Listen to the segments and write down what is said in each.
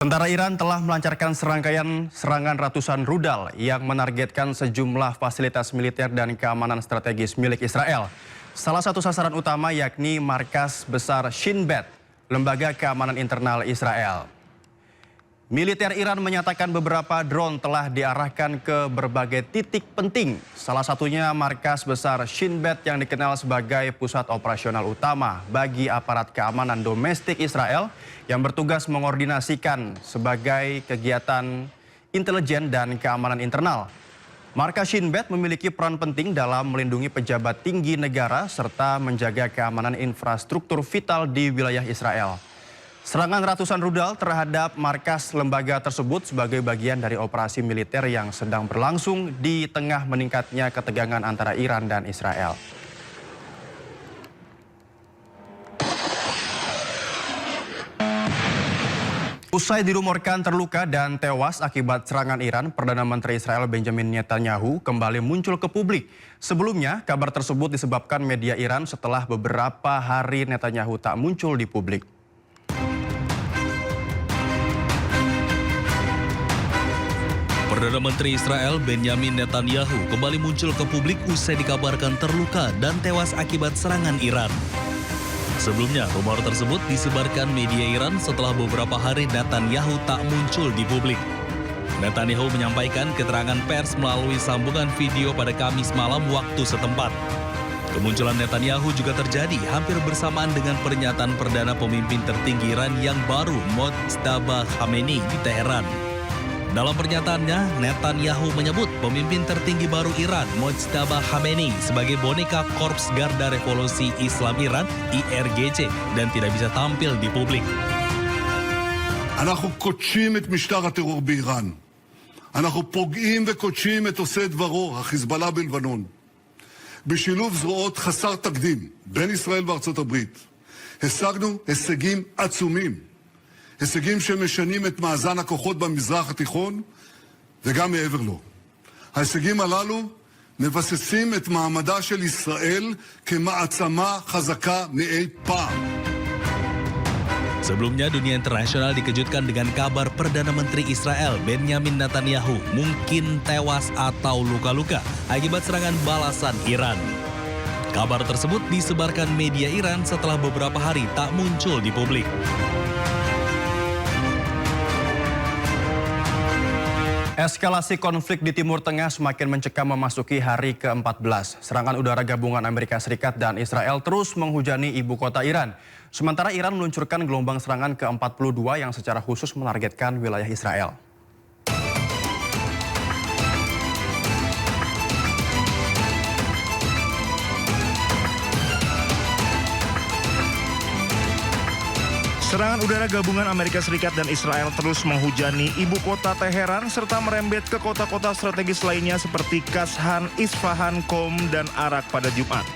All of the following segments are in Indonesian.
Tentara Iran telah melancarkan serangkaian serangan ratusan rudal yang menargetkan sejumlah fasilitas militer dan keamanan strategis milik Israel. Salah satu sasaran utama yakni markas besar Shin Bet, lembaga keamanan internal Israel. Militer Iran menyatakan beberapa drone telah diarahkan ke berbagai titik penting. Salah satunya markas besar Shin Bet yang dikenal sebagai pusat operasional utama bagi aparat keamanan domestik Israel yang bertugas mengordinasikan sebagai kegiatan intelijen dan keamanan internal. Markas Shin Bet memiliki peran penting dalam melindungi pejabat tinggi negara serta menjaga keamanan infrastruktur vital di wilayah Israel. Serangan ratusan rudal terhadap markas lembaga tersebut sebagai bagian dari operasi militer yang sedang berlangsung di tengah meningkatnya ketegangan antara Iran dan Israel. Usai dirumorkan terluka dan tewas akibat serangan Iran, Perdana Menteri Israel Benjamin Netanyahu kembali muncul ke publik. Sebelumnya, kabar tersebut disebabkan media Iran setelah beberapa hari Netanyahu tak muncul di publik. Perdana Menteri Israel Benjamin Netanyahu kembali muncul ke publik usai dikabarkan terluka dan tewas akibat serangan Iran. Sebelumnya, rumor tersebut disebarkan media Iran setelah beberapa hari Netanyahu tak muncul di publik. Netanyahu menyampaikan keterangan pers melalui sambungan video pada Kamis malam waktu setempat. Kemunculan Netanyahu juga terjadi hampir bersamaan dengan pernyataan Perdana Pemimpin tertinggi Iran yang baru, Mojtaba Khamenei, di Teheran. Dalam pernyataannya, Netanyahu menyebut pemimpin tertinggi baru Iran, Mojtaba Khamenei, sebagai boneka Korps Garda Revolusi Islam Iran, IRGC, dan tidak bisa tampil di publik. אנחנו קודשים את משטר הטרור באיראן. אנחנו פוגעים וקודשים את עושה דברו, החיזבאללה בלבנון. בשילוב זרועות חסר תקדים בין ישראל וארצות הברית, השגנו הישגים עצומים. הישגים שמשנים את מאזן הכוחות במזרח התיכון וגם מעבר לו. ההישגים הללו מבססים את מעמדה של ישראל כמעצמה חזקה מאי פעם. Sebelumnya, dunia internasional dikejutkan dengan kabar Perdana Menteri Israel Benjamin Netanyahu mungkin tewas atau luka-luka akibat serangan balasan Iran. Kabar tersebut disebarkan media Iran setelah beberapa hari tak muncul di publik. Eskalasi konflik di Timur Tengah semakin mencekam memasuki hari ke-14. Serangan udara gabungan Amerika Serikat dan Israel terus menghujani ibu kota Iran. Sementara Iran meluncurkan gelombang serangan ke-42 yang secara khusus menargetkan wilayah Israel. Serangan udara gabungan Amerika Serikat dan Israel terus menghujani ibu kota Teheran serta merembet ke kota-kota strategis lainnya seperti Kashan, Isfahan, Qom, dan Arak pada Jumat.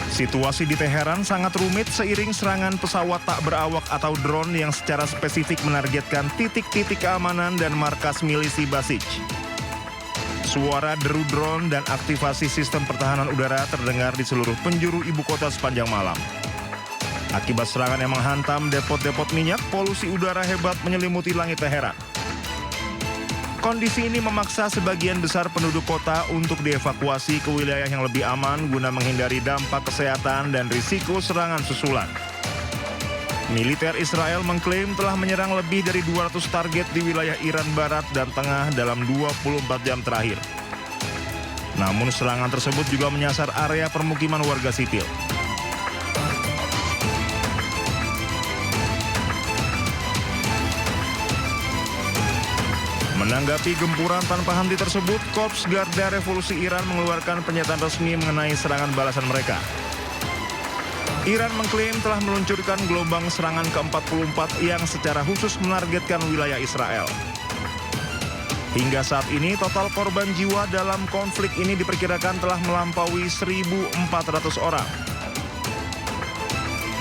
Situasi di Teheran sangat rumit seiring serangan pesawat tak berawak atau drone yang secara spesifik menargetkan titik-titik keamanan dan markas milisi Basij. Suara deru drone dan aktivasi sistem pertahanan udara terdengar di seluruh penjuru ibu kota sepanjang malam. Akibat serangan yang menghantam depot-depot minyak, polusi udara hebat menyelimuti langit Teheran. Kondisi ini memaksa sebagian besar penduduk kota untuk dievakuasi ke wilayah yang lebih aman guna menghindari dampak kesehatan dan risiko serangan susulan. Militer Israel mengklaim telah menyerang lebih dari 200 target di wilayah Iran Barat dan Tengah dalam 24 jam terakhir. Namun serangan tersebut juga menyasar area permukiman warga sipil. Menanggapi gempuran tanpa henti tersebut, Korps Garda Revolusi Iran mengeluarkan pernyataan resmi mengenai serangan balasan mereka. Iran mengklaim telah meluncurkan gelombang serangan ke-44 yang secara khusus menargetkan wilayah Israel. Hingga saat ini, total korban jiwa dalam konflik ini diperkirakan telah melampaui 1.400 orang.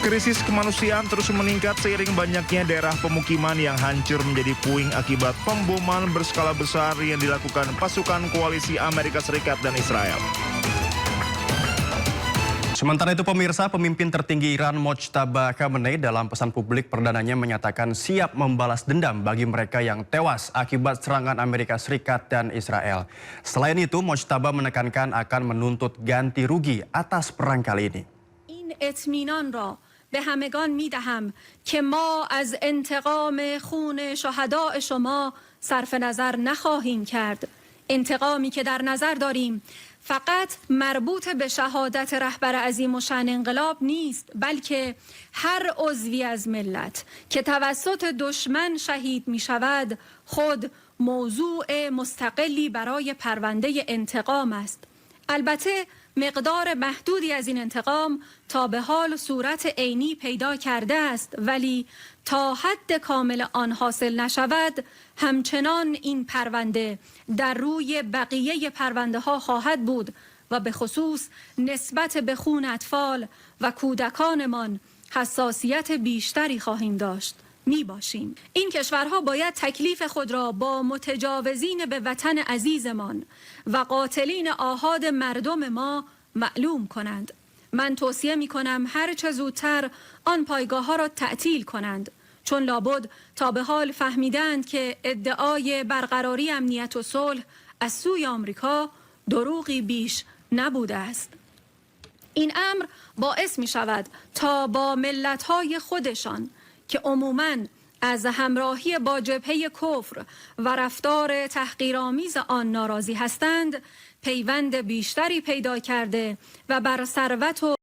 Krisis kemanusiaan terus meningkat seiring banyaknya daerah pemukiman yang hancur menjadi puing akibat pemboman berskala besar yang dilakukan pasukan koalisi Amerika Serikat dan Israel. Sementara itu pemirsa, pemimpin tertinggi Iran Mojtaba Khamenei dalam pesan publik perdananya menyatakan siap membalas dendam bagi mereka yang tewas akibat serangan Amerika Serikat dan Israel. Selain itu, Mojtaba menekankan akan menuntut ganti rugi atas perang kali ini. به همگان می‌دهم که ما از انتقام خون شهداء شما صرف نظر نخواهیم کرد. انتقامی که در نظر داریم فقط مربوط به شهادت رهبر عظیم الشأن انقلاب نیست، بلکه هر عضوی از ملت که توسط دشمن شهید می‌شود خود موضوع مستقلی برای پرونده انتقام است. البته مقدار محدودی از این انتقام تا به حال صورت عینی پیدا کرده است، ولی تا حد کامل آن حاصل نشود همچنان این پرونده در روی بقیه پرونده ها خواهد بود و به خصوص نسبت به خون اطفال و کودکانمان حساسیت بیشتری خواهیم داشت. می باشیم. این کشورها باید تکلیف خود را با متجاوزین به وطن عزیزمان و قاتلین آحاد مردم ما معلوم کنند. من توصیه می کنم هر چه زودتر آن پایگاه ها را تعطیل کنند، چون لابد تا به حال فهمیدند که ادعای برقراری امنیت و صلح از سوی آمریکا دروغی بیش نبوده است. این امر باعث می شود تا با ملت‌های خودشان که عموماً از همراهی با جبهه کفر و رفتار تحقیرآمیز آن ناراضی هستند پیوند بیشتری پیدا کرده و بر ثروت و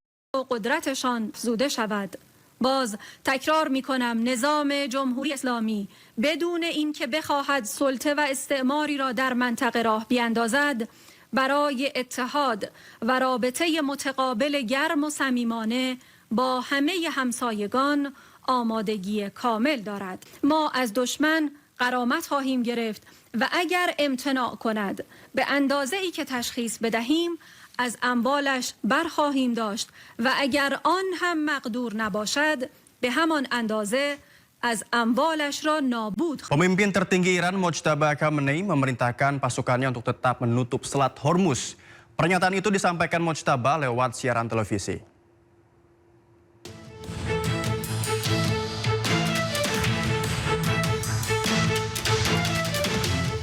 قدرتشان افزوده شود. باز تکرار می کنم نظام جمهوری اسلامی بدون اینکه بخواهد سلطه و استعماری را در منطقه راه بیاندازد برای اتحاد و رابطه متقابل گرم و صمیمانه با همه همسایگان آمادگی کامل دارد. ما از دشمن غرامت خواهیم گرفت و اگر امتناع کند به اندازه ای که تشخیص بدهیم از اموالش برخواهیم داشت و اگر آن هم مقدور نباشد به همان اندازه از amwalش را نابود. Pemimpin tertinggi Iran Mojtaba Khamenei memerintahkan pasukannya untuk tetap menutup Selat Hormuz. Pernyataan itu disampaikan Mojtaba lewat siaran televisi.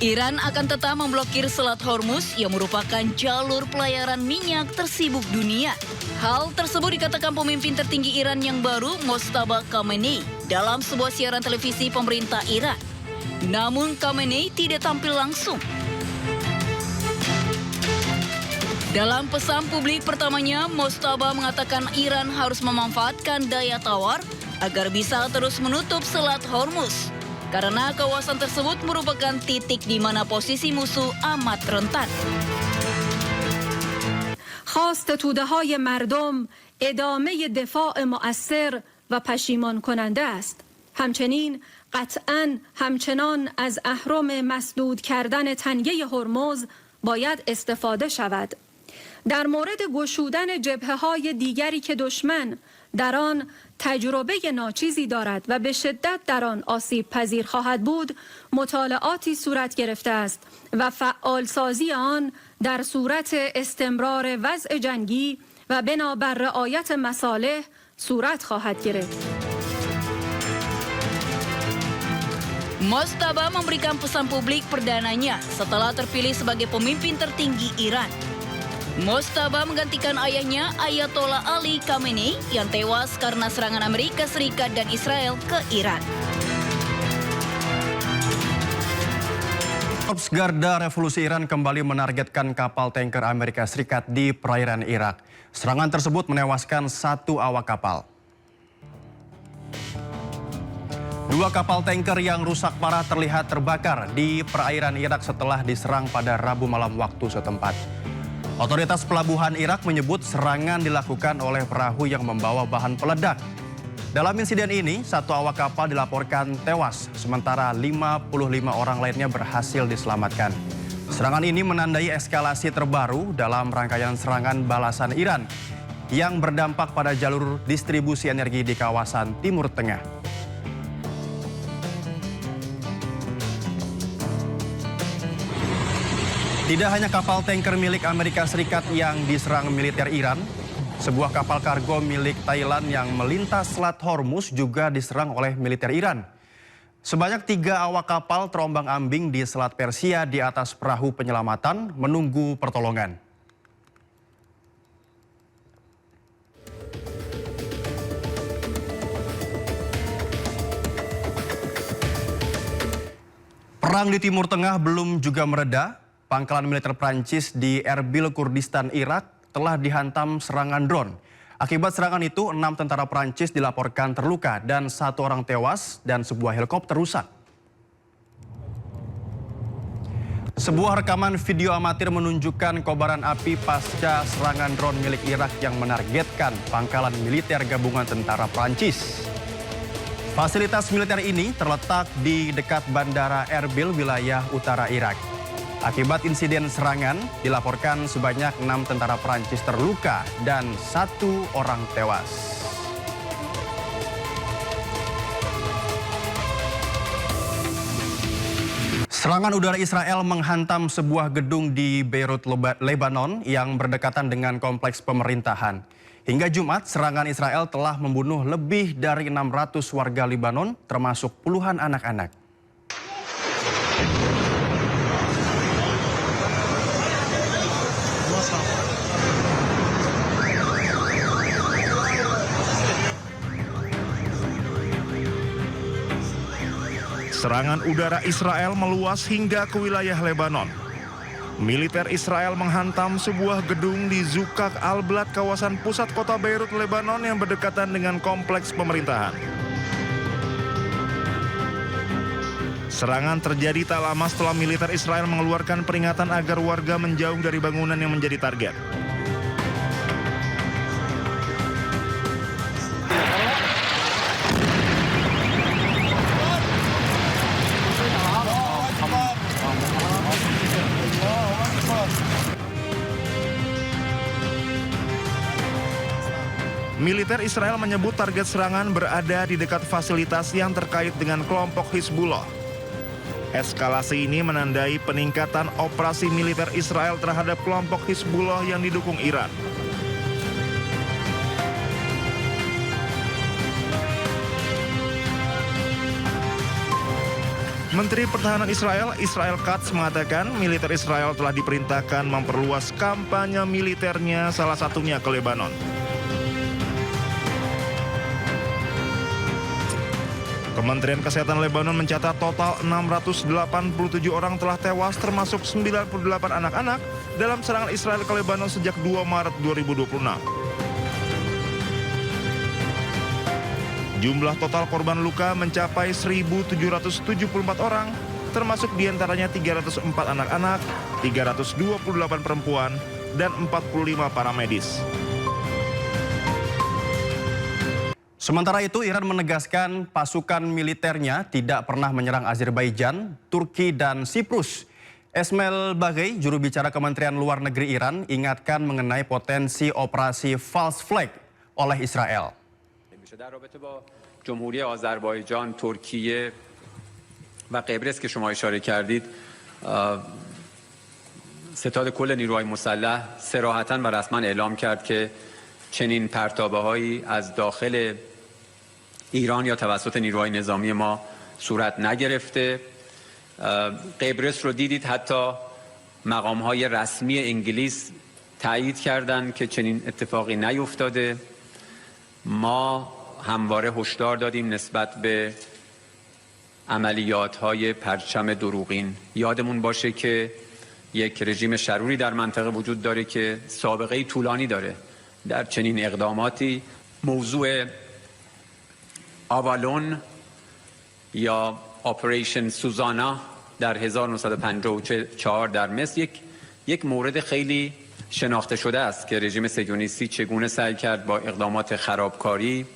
Iran akan tetap memblokir Selat Hormuz yang merupakan jalur pelayaran minyak tersibuk dunia. Hal tersebut dikatakan pemimpin tertinggi Iran yang baru, Mojtaba Khamenei, dalam sebuah siaran televisi pemerintah Iran. Namun Khamenei tidak tampil langsung. Dalam pesan publik pertamanya, Mojtaba mengatakan Iran harus memanfaatkan daya tawar agar bisa terus menutup Selat Hormuz. Karena kawasan tersebut merupakan titik di mana posisi musuh amat rentan. خواست توده‌های مردم ادامه دفاع مؤثر و پشیمان کننده است. همچنین قطعاً همچنان از اهرم مسدود کردن تنگه هرمز باید استفاده شود. در مورد گشودن جبهه‌های دیگری که دشمن در آن تجربه ناچیزی دارد و به شدت در آن آسیب پذیر خواهد بود، مطالعاتی صورت گرفته است و فعالسازی آن در صورت استمرار وضع جنگی و بنابر رعایت مصالح صورت خواهد گرفت. Mojtaba memberikan pesan publik perdananya setelah terpilih sebagai pemimpin tertinggi Iran. Mojtaba menggantikan ayahnya Ayatollah Ali Khamenei yang tewas karena serangan Amerika Serikat dan Israel ke Iran. Korps Garda Revolusi Iran kembali menargetkan kapal tanker Amerika Serikat di perairan Irak. Serangan tersebut menewaskan 1 awak kapal. 2 kapal tanker yang rusak parah terlihat terbakar di perairan Irak setelah diserang pada Rabu malam waktu setempat. Otoritas pelabuhan Irak menyebut serangan dilakukan oleh perahu yang membawa bahan peledak. Dalam insiden ini, 1 awak kapal dilaporkan tewas, sementara 55 orang lainnya berhasil diselamatkan. Serangan ini menandai eskalasi terbaru dalam rangkaian serangan balasan Iran yang berdampak pada jalur distribusi energi di kawasan Timur Tengah. Tidak hanya kapal tanker milik Amerika Serikat yang diserang militer Iran, Sebuah kapal kargo milik Thailand yang melintas Selat Hormuz juga diserang oleh militer Iran. Sebanyak 3 awak kapal terombang-ambing di Selat Persia di atas perahu penyelamatan menunggu pertolongan. Perang di Timur Tengah belum juga mereda. Pangkalan militer Prancis di Erbil, Kurdistan, Irak telah dihantam serangan drone. Akibat serangan itu, 6 tentara Prancis dilaporkan terluka dan 1 orang tewas dan sebuah helikopter rusak. Sebuah rekaman video amatir menunjukkan kobaran api pasca serangan drone milik Irak yang menargetkan pangkalan militer gabungan tentara Prancis. Fasilitas militer ini terletak di dekat Bandara Erbil, wilayah utara Irak. Akibat insiden serangan, dilaporkan sebanyak 6 tentara Prancis terluka dan 1 orang tewas. Serangan udara Israel menghantam sebuah gedung di Beirut, Lebanon yang berdekatan dengan kompleks pemerintahan. Hingga Jumat, serangan Israel telah membunuh lebih dari 600 warga Lebanon, termasuk puluhan anak-anak. Serangan udara Israel meluas hingga ke wilayah Lebanon. Militer Israel menghantam sebuah gedung di Zukak Al-Balad, kawasan pusat kota Beirut, Lebanon yang berdekatan dengan kompleks pemerintahan. Serangan terjadi tak lama setelah militer Israel mengeluarkan peringatan agar warga menjauh dari bangunan yang menjadi target. Militer Israel menyebut target serangan berada di dekat fasilitas yang terkait dengan kelompok Hizbullah. Eskalasi ini menandai peningkatan operasi militer Israel terhadap kelompok Hizbullah yang didukung Iran. Menteri Pertahanan Israel, Israel Katz, mengatakan militer Israel telah diperintahkan memperluas kampanye militernya, salah satunya ke Lebanon. Kementerian Kesehatan Lebanon mencatat total 687 orang telah tewas, termasuk 98 anak-anak dalam serangan Israel ke Lebanon sejak 2 Maret 2026. Jumlah total korban luka mencapai 1.774 orang, termasuk diantaranya 304 anak-anak, 328 perempuan, dan 45 para medis. Sementara itu, Iran menegaskan pasukan militernya tidak pernah menyerang Azerbaijan, Turki, dan Siprus. Esmail Baghei, juru bicara Kementerian Luar Negeri Iran, ingatkan mengenai potensi operasi false flag oleh Israel. در رابطه با جمهوری آذربایجان، ترکیه و قبرس که شما اشاره کردید، ستاد کل نیروهای مسلح صراحتاً و رسما اعلام کرد که چنین پرتابه‌هایی از داخل ایران یا توسط نیروهای نظامی ما صورت نگرفته. قبرس رو دیدید، حتی مقام‌های رسمی انگلیس تایید کردند که چنین اتفاقی نیفتاده. ما همواره هشدار دادیم نسبت به عملیات‌های پرچم دروغین. یادمون باشه که یک رژیم شروری در منطقه وجود داره که سابقه طولانی داره در چنین اقداماتی. موضوع آوالون یا اپریشن سوزانا در 1954 در مصر یک مورد خیلی شناخته شده است که رژیم صهیونیستی چگونه سعی کرد با اقدامات خرابکاری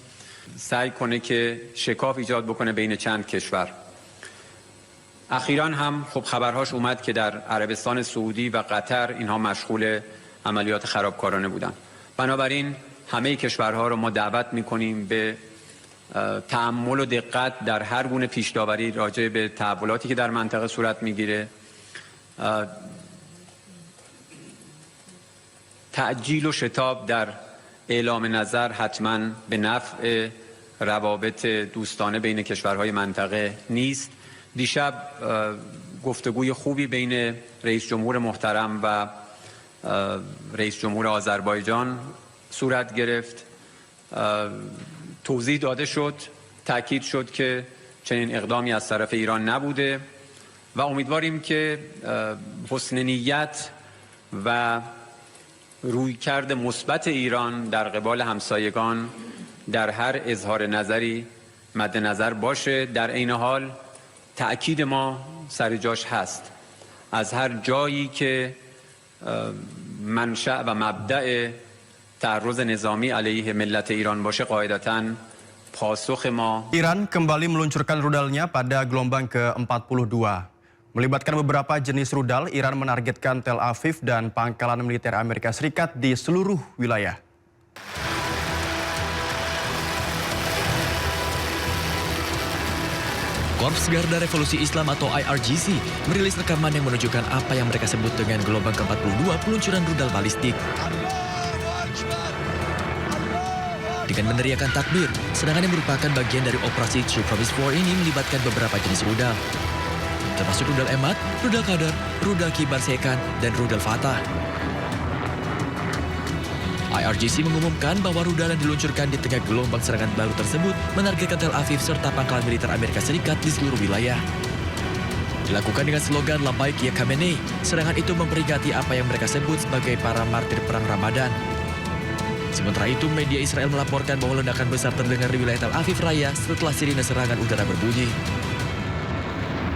سعی کنه که شکاف ایجاد بکنه بین چند کشور. اخیراً هم خب خبرهاش اومد که در عربستان سعودی و قطر اینها مشغول عملیات خرابکارانه بودن. بنابراین همه کشورها رو ما دعوت می‌کنیم به تأمل و دقت در هر گونه پیش‌داوری راجع به تحولاتی که در منطقه صورت می‌گیره، تعجیل و شتاب در اعلام نظر حتما به نفع روابط دوستانه بین کشورهای منطقه نیست. دیشب گفتگوی خوبی بین رئیس جمهور محترم و رئیس جمهور آذربایجان صورت گرفت. توضیح داده شد، تاکید شد که چنین اقدامی از طرف ایران نبوده و امیدواریم که حسن نیت و رویکرد مثبت ایران در قبال همسایگان در هر اظهار نظری مد نظر باشه. در عین حال تأکید ما سر جاش هست، از هر جایی که منشأ و مبدأ تعرض نظامی علیه ملت ایران باشه قاعدتاً پاسخ ما. Iran kembali meluncurkan rudalnya pada gelombang ke-42. Melibatkan beberapa jenis rudal, Iran menargetkan Tel Aviv dan pangkalan militer Amerika Serikat di seluruh wilayah. Korps Garda Revolusi Islam atau IRGC merilis rekaman yang menunjukkan apa yang mereka sebut dengan gelombang ke-42 peluncuran rudal balistik. Dengan meneriakan takbir, serangan yang merupakan bagian dari operasi True Promise War ini melibatkan beberapa jenis rudal, termasuk rudal Emad, rudal Qadar, rudal Kibar Sekan, dan rudal Fatah. IRGC mengumumkan bahwa rudal yang diluncurkan di tengah gelombang serangan baru tersebut menargetkan Tel Aviv serta pangkalan militer Amerika Serikat di seluruh wilayah. Dilakukan dengan slogan Labaik Ya Khamenei, serangan itu memperingati apa yang mereka sebut sebagai para martir perang Ramadan. Sementara itu, media Israel melaporkan bahwa ledakan besar terdengar di wilayah Tel Aviv Raya setelah sirine serangan udara berbunyi.